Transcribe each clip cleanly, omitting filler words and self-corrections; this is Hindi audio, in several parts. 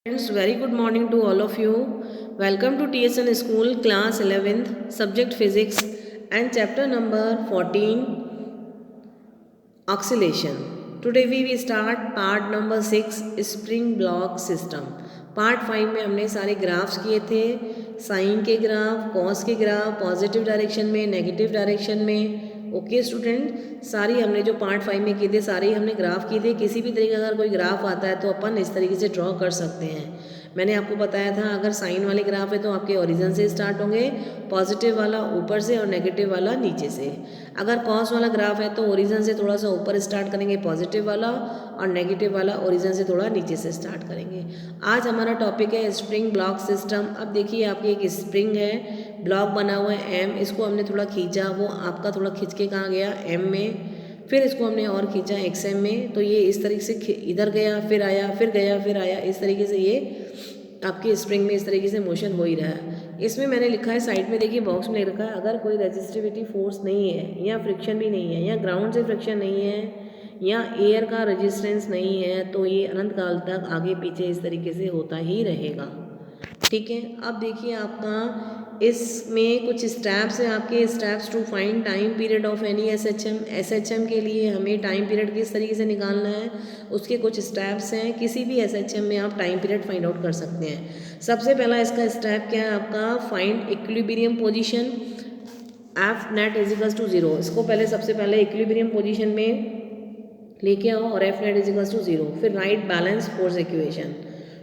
Friends, very good morning to all of you. Welcome to TSN School class 11th subject physics and chapter number 14 oscillation. Today we will start part number 6 spring block system. Part 5 में हमने सारे ग्राफ्स किए थे, साइन के ग्राफ, कॉस के ग्राफ, पॉजिटिव डायरेक्शन में, नेगेटिव डायरेक्शन में। ओके स्टूडेंट, सारी हमने जो पार्ट 5 में किए थे सारे हमने ग्राफ किए थे। किसी भी तरीके का अगर कोई ग्राफ आता है तो अपन इस तरीके से ड्रॉ कर सकते हैं। मैंने आपको बताया था अगर साइन वाले ग्राफ है तो आपके ओरिजिन से स्टार्ट होंगे, पॉजिटिव वाला ऊपर से और नेगेटिव वाला नीचे से। अगर कॉस वाला ग्राफ है तो ओरिजिन से थोड़ा सा ऊपर स्टार्ट करेंगे पॉजिटिव वाला, और नेगेटिव वाला ओरिजिन से थोड़ा नीचे से स्टार्ट करेंगे। आज हमारा टॉपिक है स्प्रिंग ब्लॉक सिस्टम। अब देखिए आपकी एक स्प्रिंग है, ब्लॉक बना हुआ है एम, इसको हमने थोड़ा खींचा, वो आपका थोड़ा खींच के कहाँ गया एम में, फिर इसको हमने और खींचा एक्स एम में, तो ये इस तरीके से इधर गया फिर आया फिर गया फिर आया, इस तरीके से ये आपकी स्प्रिंग में इस तरीके से मोशन हो ही रहा है। इसमें मैंने लिखा है साइड में, देखिए बॉक्स में लिख रखा है अगर कोई रेजिस्टिविटी फोर्स नहीं है या फ्रिक्शन भी नहीं है या ग्राउंड से फ्रिक्शन नहीं है या एयर का रेजिस्टेंस नहीं है तो ये अनंत काल तक आगे पीछे इस तरीके से होता ही रहेगा। ठीक है, अब देखिए आपका इसमें कुछ स्टेप्स हैं, आपके steps to find time period of any SHM. SHM के लिए हमें टाइम पीरियड किस तरीके से निकालना है, उसके कुछ स्टेप्स हैं। किसी भी एसएचएम में आप टाइम पीरियड फाइंड आउट कर सकते हैं। सबसे पहला इसका स्टेप क्या है आपका, find equilibrium position F net equals to 0। इसको पहले सबसे पहले इक्विलिब्रियम पोजीशन में लेके आओ और एफ नेट इजिकल्स टू 0। फिर राइट बैलेंस फोर्स इक्वेशन,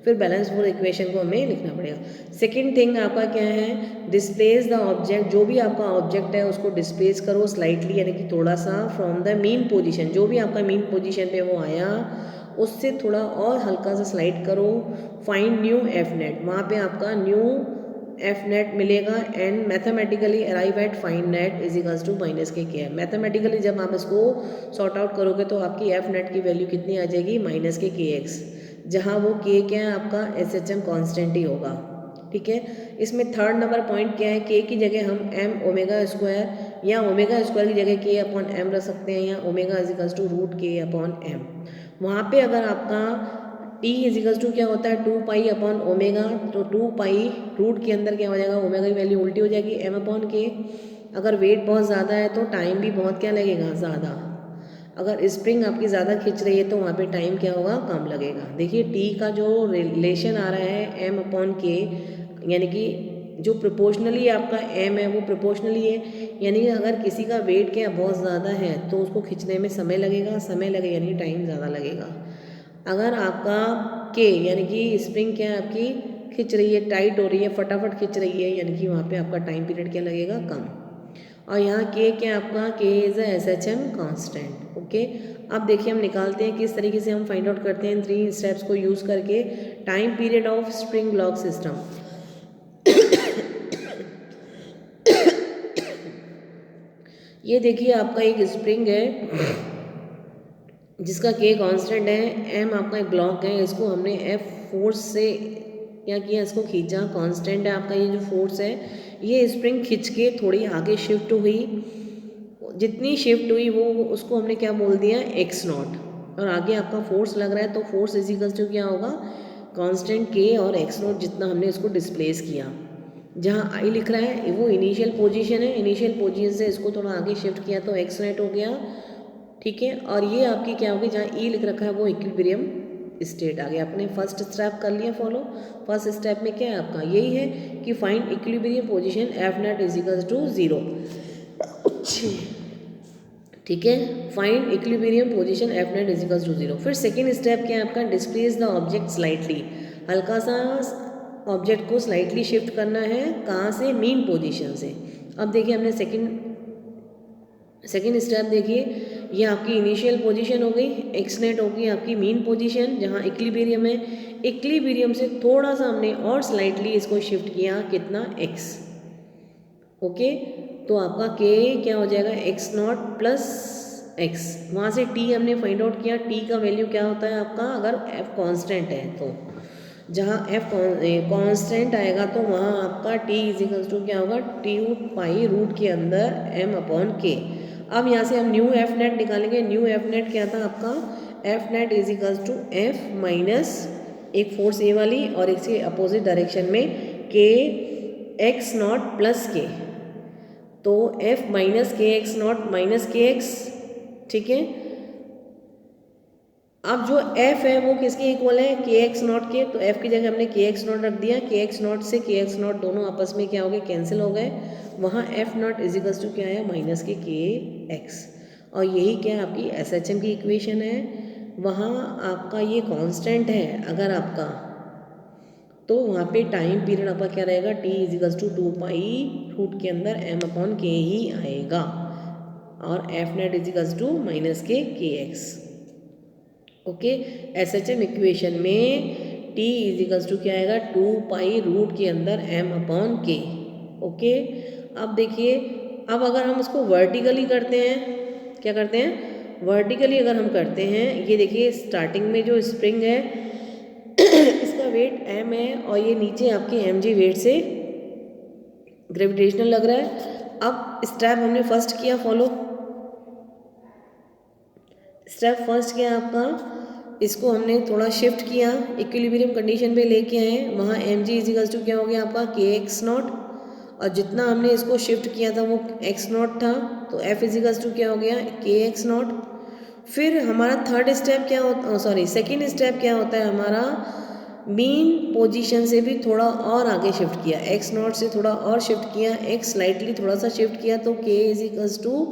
फिर बैलेंस फोर्स इक्वेशन को हमें लिखना पड़ेगा। सेकंड थिंग आपका क्या है, डिस्प्लेस द ऑब्जेक्ट। जो भी आपका ऑब्जेक्ट है उसको डिस्प्लेस करो स्लाइटली, यानी कि थोड़ा सा फ्रॉम द मीन पोजीशन। जो भी आपका मीन पोजीशन पे वो आया उससे थोड़ा और हल्का सा स्लाइड करो। फाइंड न्यू एफ नेट, वहाँ पे आपका न्यू एफ नेट मिलेगा। And mathematically arrive at find net is equals to minus K है। मैथमेटिकली जब आप इसको सॉर्ट आउट करोगे तो आपकी एफ नेट की वैल्यू कितनी आ जाएगी, माइनस के एक्स, जहाँ वो के क्या है आपका एस एच एम कॉन्स्टेंट ही होगा। ठीक है, इसमें थर्ड नंबर पॉइंट क्या है, के की जगह हम एम ओमेगा स्क्वायर या ओमेगा स्क्वायर की जगह के अपॉन एम रख सकते हैं, या ओमेगा इजिकल्स टू रूट के अपॉन एम। वहाँ पे अगर आपका टी इजिकल्स टू क्या होता है 2 पाई अपॉन ओमेगा, तो 2 पाई रूट के अंदर क्या हो जाएगा, ओमेगा की वैल्यू उल्टी हो जाएगी एम अपॉन के। अगर वेट बहुत ज़्यादा है तो टाइम भी बहुत क्या लगेगा, ज़्यादा। अगर स्प्रिंग आपकी ज़्यादा खींच रही है तो वहाँ पे टाइम क्या होगा, कम लगेगा। देखिए टी का जो रिलेशन आ रहा है एम अपॉन के, यानी कि जो प्रोपोर्शनली आपका एम है वो प्रोपोर्शनली है, यानी कि अगर किसी का वेट क्या बहुत ज़्यादा है तो उसको खींचने में समय लगेगा, समय लगेगा यानी टाइम ज़्यादा लगेगा। अगर आपका के यानी कि स्प्रिंग क्या है आपकी खींच रही है, टाइट हो रही है, फटाफट खींच रही है, यानी कि वहाँ पे आपका टाइम पीरियड क्या लगेगा, कम। और यहाँ के क्या आपका K is S H M constant. Okay, अब देखिए हम निकालते हैं किस तरीके से हम फाइंड आउट करते हैं 3 स्टेप्स को यूज़ करके time period of spring block system. ये देखिए आपका एक स्प्रिंग है जिसका के कांस्टेंट है, एम आपका एक ब्लॉक है, इसको हमने एफ फोर्स से क्या किया, इसको खींचा। कांस्टेंट है आपका ये जो फोर्स है, ये स्प्रिंग खींच के थोड़ी आगे शिफ्ट हुई, जितनी शिफ्ट हुई वो उसको हमने क्या बोल दिया, एक्स नॉट। और आगे आपका फोर्स लग रहा है तो फोर्स इज इक्वल्स टू क्या होगा, कांस्टेंट के और एक्स नॉट, जितना हमने इसको डिस्प्लेस किया। जहाँ आई लिख रहा है वो इनिशियल पोजीशन है, इनिशियल पोजीशन से इसको थोड़ा आगे शिफ्ट किया तो एक्स नेट हो गया। ठीक है, और ये आपकी क्या होगी, जहाँ ई लिख रखा है वो इक्विलिब्रियम स्टेट आ गया। आपने फर्स्ट स्टेप कर लिया फॉलो। फर्स्ट स्टेप में क्या है आपका, यही है कि find equilibrium position F net is equals to 0। ठीक है, find equilibrium position F net is equals to 0। फिर सेकेंड स्टेप क्या है आपका, डिस्प्लेस द ऑब्जेक्ट स्लाइटली। हल्का सा ऑब्जेक्ट को स्लाइटली शिफ्ट करना है, कहाँ से, मीन पोजीशन से। अब देखिए हमने सेकेंड स्टेप देखिए, ये आपकी इनिशियल पोजीशन हो गई, एक्स नेट होगी आपकी मीन पोजीशन जहाँ इक्विलिब्रियम है। इक्विलिब्रियम से थोड़ा सा हमने और स्लाइटली इसको शिफ्ट किया, कितना, एक्स। ओके, तो आपका के क्या हो जाएगा, एक्स नॉट प्लस एक्स। वहाँ से टी हमने फाइंड आउट किया, टी का वैल्यू क्या होता है आपका, अगर एफ कांस्टेंट है तो जहाँ एफ कांस्टेंट आएगा तो वहाँ आपका टी इज इक्वल्स टू क्या होगा, 2 पाई रूट के अंदर एम अपॉन के। अब यहाँ से हम न्यू एफ नेट निकालेंगे। न्यू एफ नेट क्या था आपका, F net is equals to F minus एक फोर्स ए वाली और इसके अपोजिट डायरेक्शन में के एक्स नॉट प्लस के, तो F minus K X not minus K x, ठीक है। अब जो एफ है वो किसके इक्वल है, के एक्स नॉट के, तो एफ की जगह हमने के एक्स नॉट रख दिया। के एक्स नॉट से के एक्स नॉट दोनों आपस में क्या हो गए, कैंसिल हो गए। वहाँ एफ नॉट इजिकल्स टू क्या है, माइनस के एक्स। और यही क्या आपकी एस एच एम की इक्वेशन है। वहाँ आपका ये कांस्टेंट है अगर आपका, तो वहाँ पे टाइम पीरियड आपका क्या रहेगा, T equals to 2 pi root के अंदर एम अपॉन के ही आएगा। और F net equals to minus K X. Okay, S H M equation में टी इजिकल्स टू क्या आएगा, 2 पाई रूट के अंदर एम अपॉन के। ओके, अब देखिए, अब अगर हम इसको वर्टिकली करते हैं, क्या करते हैं, वर्टिकली अगर हम करते हैं, ये देखिए स्टार्टिंग में जो स्प्रिंग है इसका वेट m है और ये नीचे आपके mg वेट से ग्रेविटेशनल लग रहा है। अब स्टेप हमने फर्स्ट किया फॉलो, स्टेप फर्स्ट किया आपका, इसको हमने थोड़ा शिफ्ट किया, इक्विलिब्रियम कंडीशन पे लेके आए। वहाँ एम जी इजिकल्स टू क्या हो गया आपका, के एक्स नॉट, और जितना हमने इसको शिफ्ट किया था वो एक्स नॉट था, तो एफ इजिकल्स टू क्या हो गया, के एक्स नॉट। फिर हमारा थर्ड स्टेप क्या होता, सॉरी सेकेंड स्टेप क्या होता है हमारा, मीन पोजीशन से भी थोड़ा और आगे शिफ्ट किया, एक्स नॉट से थोड़ा और शिफ्ट किया, एक्स स्लाइटली थोड़ा सा शिफ्ट किया, तो के इजिकल्स टू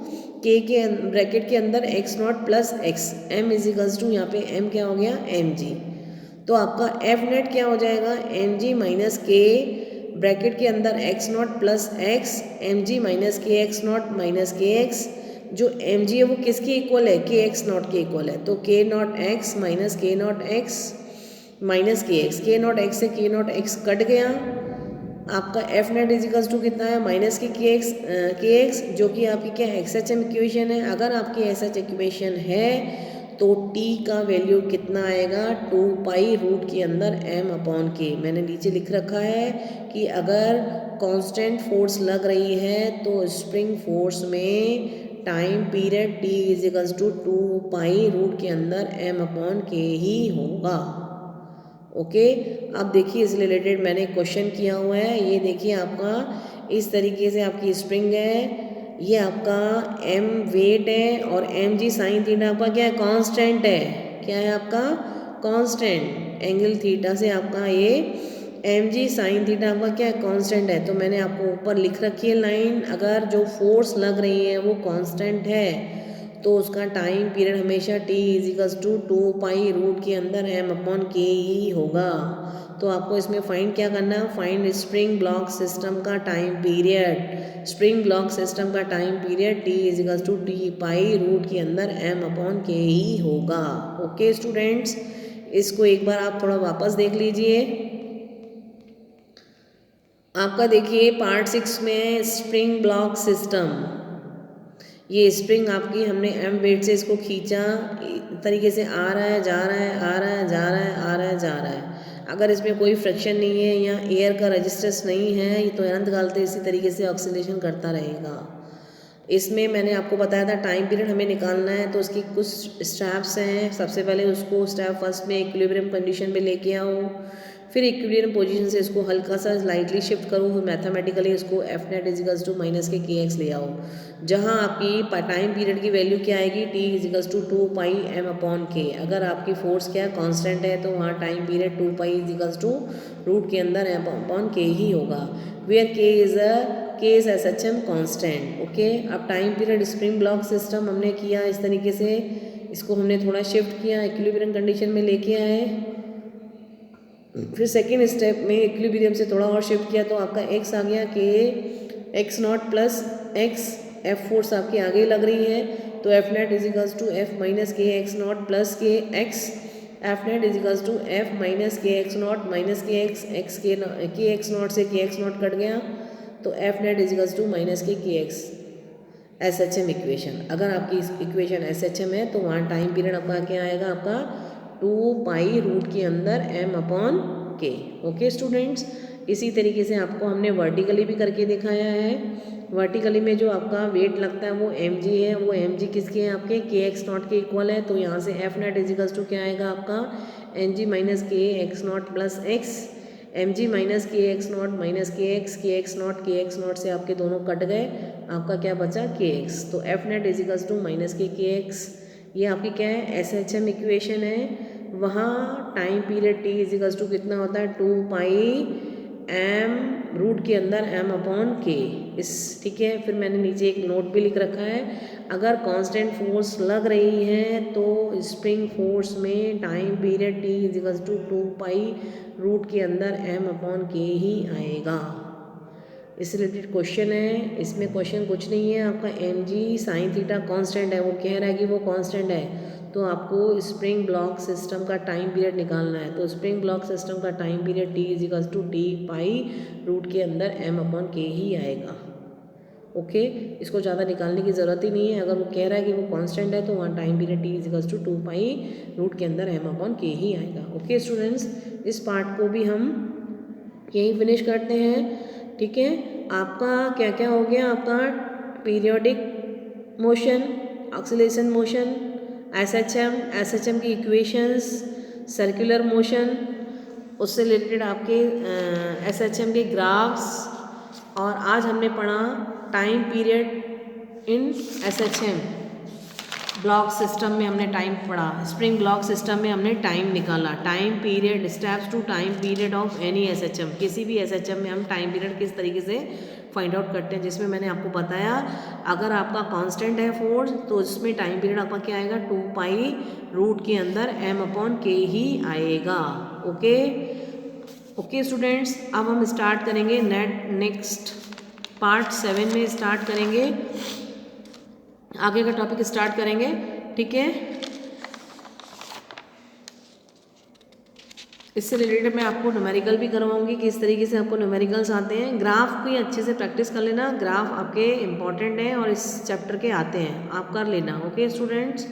के ब्रैकेट के अंदर X not plus X, M equals to यहाँ पे एम क्या हो गया, एम जी। तो आपका एफ नेट क्या हो जाएगा, M G minus K bracket के अंदर X not plus X, M G minus K X not minus K X. जो एम जी है वो किसके इक्वल है, के एक्स नॉट के इक्वल है, तो के नॉट एक्स माइनस के नॉट एक्स माइनस के नॉट एक्स से के नॉट एक्स कट गया। आपका एफ नेट इजिकल्स टू कितना है, माइनस के एक्स, जो कि आपकी क्या एस एच एम इक्वेशन है। अगर आपकी एस एच इक्वेशन है तो टी का वैल्यू कितना आएगा, 2 पाई रूट के अंदर एम अपॉन के। मैंने नीचे लिख रखा है कि अगर कांस्टेंट फोर्स लग रही है तो स्प्रिंग फोर्स में time period T equals to 2 pi root के अंदर एम अपॉन के ही होगा। ओके, अब देखिए इस रिलेटेड मैंने क्वेश्चन किया हुआ है। ये देखिए आपका इस तरीके से आपकी स्प्रिंग है, ये आपका एम वेट है और एम जी साइन थीटा आपका क्या है, कांस्टेंट है। क्या है आपका, कांस्टेंट। एंगल थीटा से आपका ये एम जी साइन थीटा आपका क्या है, कांस्टेंट है। तो मैंने आपको ऊपर लिख रखी है लाइन, अगर जो फोर्स लग रही है वो कांस्टेंट है तो उसका टाइम पीरियड हमेशा T equals to 2 pi root के अंदर एम अपॉन के ही होगा। तो आपको इसमें फाइंड क्या करना है, फाइंड स्प्रिंग ब्लॉक सिस्टम का time period. Spring block system का time period T equals to 2 pi root के अंदर एम अपॉन के ही होगा। ओके स्टूडेंट्स, इसको एक बार आप थोड़ा वापस देख लीजिए। आपका देखिए पार्ट 6 में स्प्रिंग ब्लॉक सिस्टम, ये स्प्रिंग आपकी हमने एम वेट से इसको खींचा, तरीके से आ रहा है, जा रहा है, आ रहा है, जा रहा है, आ रहा है, जा रहा है। अगर इसमें कोई फ्रिक्शन नहीं है या एयर का रेजिस्टेंस नहीं है तो अनंत काल तक इसी तरीके से ऑक्सीलेशन करता रहेगा। इसमें मैंने आपको बताया था टाइम पीरियड हमें निकालना है, तो उसकी कुछ स्टेप्स हैं। सबसे पहले उसको स्टेप फर्स्ट में इक्विलिब्रियम कंडीशन में लेके आओ, फिर इक्विलिब्रियम पोजीशन से इसको हल्का सा लाइटली शिफ्ट करो, फिर मैथमेटिकली इसको F net equals to minus K X ले आओ, जहाँ आपकी टाइम पीरियड की वैल्यू क्या आएगी, T equals to 2 pi M upon K. अगर आपकी फोर्स क्या कांस्टेंट है तो वहाँ time period 2 pi equals to root के अंदर एम अपॉन के ही होगा, where K is S H M constant. Okay, अब time period spring block system हमने किया इस तरीके से, इसको हमने थोड़ा शिफ्ट किया, इक्विलिब्रियम कंडीशन में लेके आए। फिर सेकेंड स्टेप में इक्विलिब्रियम से थोड़ा और शिफ्ट किया तो आपका एक्स आ गया, K X not plus X, F force आपकी आगे लग रही है तो F net equals to F minus K X not plus K X, F net equals to F minus K X not minus K X K X not से के एक्स नॉट कट गया तो F net equals to minus K X. S H M equation, अगर आपकी इक्वेशन एस एच एम है तो वहाँ टाइम पीरियड आपका क्या आएगा, आपका 2 पाई रूट के अंदर एम अपॉन के। ओके स्टूडेंट्स, इसी तरीके से आपको हमने वर्टिकली भी करके दिखाया है। वर्टिकली में जो आपका वेट लगता है वो एम जी है, वो एम जी किसके हैं, आपके के एक्स नॉट के इक्वल है। तो यहाँ से एफ नेट इजिकल्स टू क्या आएगा आपका, M G minus K X not plus X, M G minus K X not minus K X not से आपके दोनों कट गए, आपका क्या बचा के एक्स। तो F net equals to minus K X, ये आपकी क्या है एस एच एम इक्वेशन है। वहाँ time period T equals to कितना होता है 2 पाई एम रूट के अंदर एम अपॉन के इस, ठीक है। फिर मैंने नीचे एक नोट भी लिख रखा है, अगर कांस्टेंट फोर्स लग रही है तो स्प्रिंग फोर्स में time period T equals to 2 pi root के अंदर एम अपॉन के ही आएगा। इससे रिलेटेड क्वेश्चन है, इसमें क्वेश्चन कुछ नहीं है, आपका M G sine theta constant है, वो कह रहा है कि वो कांस्टेंट है, तो आपको स्प्रिंग ब्लॉक सिस्टम का टाइम पीरियड निकालना है। तो स्प्रिंग ब्लॉक सिस्टम का time period T equals to T pi root के अंदर एम अपॉन के ही आएगा। ओके, इसको ज़्यादा निकालने की ज़रूरत ही नहीं है, अगर वो कह रहा है कि वो कांस्टेंट है तो वहाँ time period T equals to 2 pi root के अंदर एम अपॉन के ही आएगा। ओके स्टूडेंट्स, इस पार्ट को भी हम यहीं फिनिश करते हैं, ठीक है। आपका क्या क्या हो गया, आपका periodic motion, oscillation motion, S H M की इक्वेशंस, सर्कुलर मोशन, उससे रिलेटेड आपके एस एच एम के ग्राफ्स, और आज हमने पढ़ा time period in S H M block system में हमने टाइम पढ़ा, स्प्रिंग ब्लॉक सिस्टम में हमने टाइम निकाला, time period steps to time period of any S H M, किसी भी एस एच एम में हम टाइम पीरियड किस तरीके से फाइंड आउट करते हैं, जिसमें मैंने आपको बताया अगर आपका कांस्टेंट है फोर्स तो इसमें टाइम पीरियड आपका क्या आएगा 2 पाई रूट के अंदर एम अपॉन के ही आएगा। ओके ओके स्टूडेंट्स, अब हम स्टार्ट करेंगे नेक्स्ट पार्ट 7 में स्टार्ट करेंगे, आगे का टॉपिक स्टार्ट करेंगे, ठीक है। इससे रिलेटेड मैं आपको न्यूमेरिकल भी करवाऊंगी, किस तरीके से आपको न्यूमेरिकल्स आते हैं। ग्राफ भी अच्छे से प्रैक्टिस कर लेना, ग्राफ आपके इम्पॉर्टेंट हैं और इस चैप्टर के आते हैं, आप कर लेना। Okay students.